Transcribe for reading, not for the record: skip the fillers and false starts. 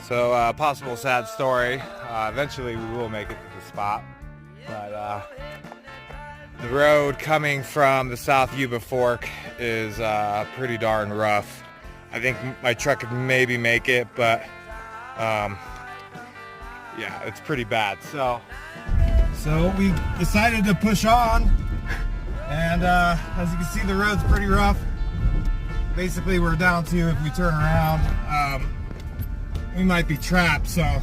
So possible sad story. Eventually we will make it to the spot, but the road coming from the South Yuba Fork is pretty darn rough. I think my truck could maybe make it, but yeah, it's pretty bad. So we decided to push on, and as you can see, the road's pretty rough. Basically, we're down to, if we turn around, we might be trapped. So